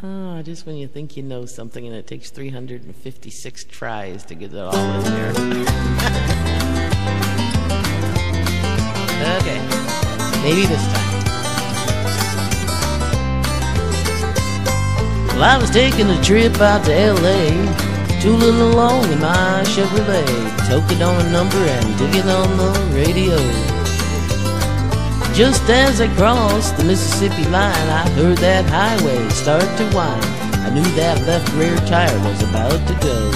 Oh, just when you think you know something and it takes 356 tries to get it all in there. Okay, maybe this time. Well, I was taking a trip out to L.A., tooling along in my Chevrolet, token on a number and digging on the radio. Just as I crossed the Mississippi line, I heard that highway start to whine. I knew that left rear tire was about to go.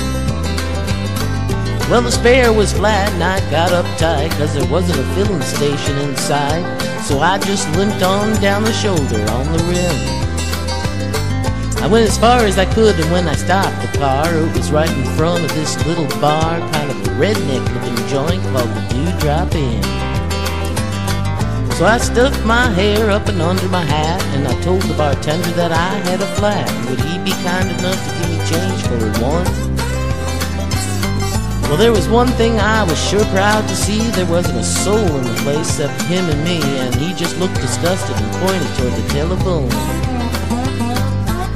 Well, the spare was flat and I got uptight, 'cause there wasn't a filling station inside. So I just limped on down the shoulder on the rim. I went as far as I could, and when I stopped the car, it was right in front of this little bar, kind of a redneck-looking joint called the Dewdrop Inn. So I stuffed my hair up and under my hat, and I told the bartender that I had a flat. Would he be kind enough to give me change for one? Well, there was one thing I was sure proud to see. There wasn't a soul in the place except him and me, and he just looked disgusted and pointed toward the telephone.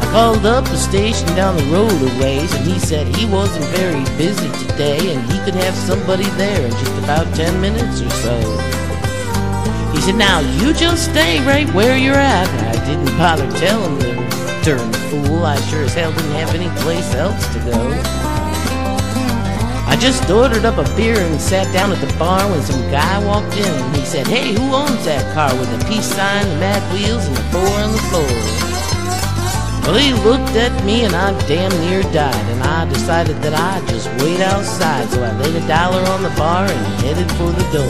I called up the station down the road a ways, and he said he wasn't very busy today, and he could have somebody there in just about 10 minutes or so. He said, "Now you just stay right where you're at." I didn't bother telling the darn fool I sure as hell didn't have any place else to go. I just ordered up a beer and sat down at the bar when some guy walked in, and he said, "Hey, who owns that car with the peace sign, the mad wheels, and the 4 on the floor?" Well, he looked at me and I damn near died, and I decided that I'd just wait outside. So I laid $1 on the bar and headed for the door.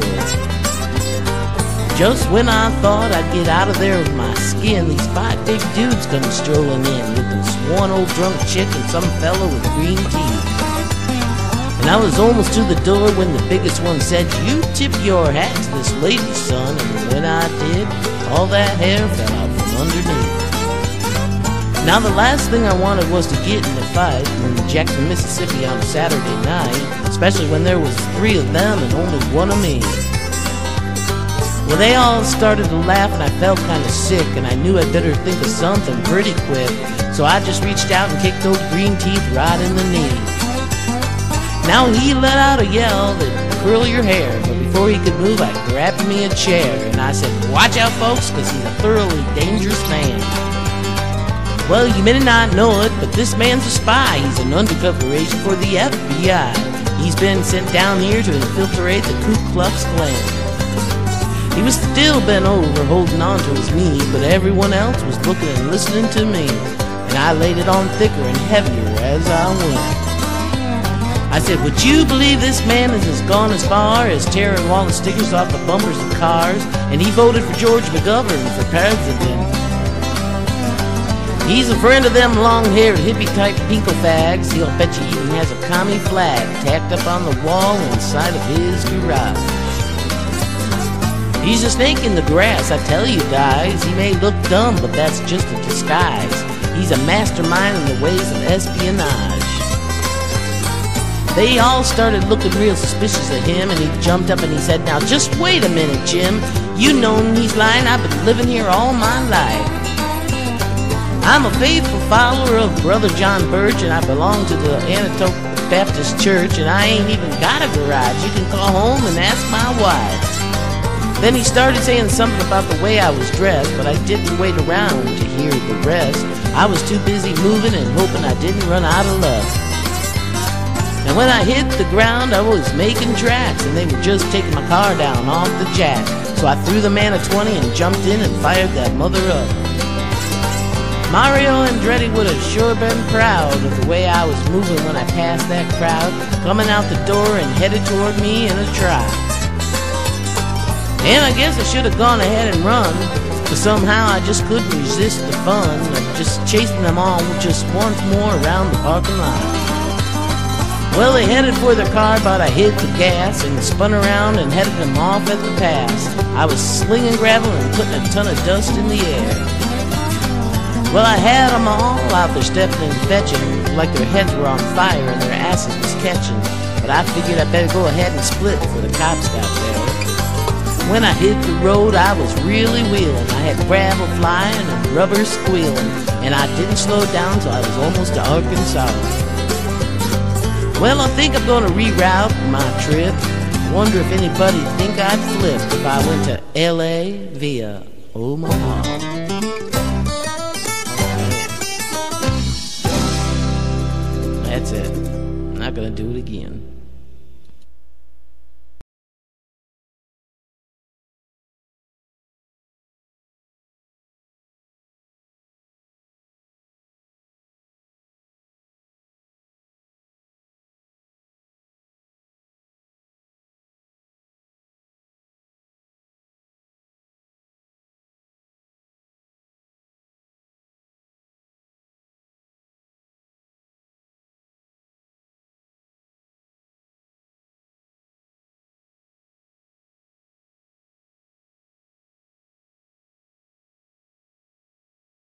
Just when I thought I'd get out of there with my skin, these 5 big dudes come strolling in, with this one old drunk chick and some fellow with green teeth. And I was almost to the door when the biggest one said, "You tip your hat to this lady, son." And when I did, all that hair fell out from underneath. Now the last thing I wanted was to get in a fight in Jackson, Mississippi on a Saturday night, especially when there was 3 of them and only 1 of me. Well, they all started to laugh and I felt kind of sick, and I knew I'd better think of something pretty quick. So I just reached out and kicked old green teeth right in the knee. Now he let out a yell that curl your hair, but before he could move I grabbed me a chair and I said, "Watch out folks, 'cause he's a thoroughly dangerous man." Well, you may not know it, but this man's a spy. He's an undercover agent for the FBI. He's been sent down here to infiltrate the Ku Klux Klan. He was still bent over holding on to his knee, but everyone else was looking and listening to me, and I laid it on thicker and heavier as I went. I said, "Would you believe this man has gone as far as tearing Wallace stickers off the bumpers of cars, and he voted for George McGovern for president. He's a friend of them long-haired hippie-type pinko fags. He'll bet you even has a commie flag tacked up on the wall inside of his garage. He's a snake in the grass, I tell you guys. He may look dumb, but that's just a disguise. He's a mastermind in the ways of espionage." They all started looking real suspicious at him, and he jumped up and he said, "Now just wait a minute, Jim. You know he's lying. I've been living here all my life. I'm a faithful follower of Brother John Birch, and I belong to the Anatoke Baptist Church, and I ain't even got a garage. You can call home and ask my wife." Then he started saying something about the way I was dressed, but I didn't wait around to hear the rest. I was too busy moving and hoping I didn't run out of luck. And when I hit the ground, I was making tracks, and they were just taking my car down off the jack. So I threw the man a 20 and jumped in and fired that mother up. Mario Andretti would have sure been proud of the way I was moving when I passed that crowd, coming out the door and headed toward me in a trot. And I guess I should have gone ahead and run, but somehow I just couldn't resist the fun of just chasing them all just once more around the parking lot. Well, they headed for their car, but I hit the gas and spun around and headed them off at the pass. I was slinging gravel and putting a ton of dust in the air. Well, I had them all out there stepping and fetching, like their heads were on fire and their asses was catching. But I figured I'd better go ahead and split before the cops got there. When I hit the road, I was really wheeling. I had gravel flying and rubber squealing, and I didn't slow down till I was almost to Arkansas. Well, I think I'm gonna reroute my trip. Wonder if anybody'd think I'd flip if I went to LA via Omaha. That's it. I'm not gonna do it again.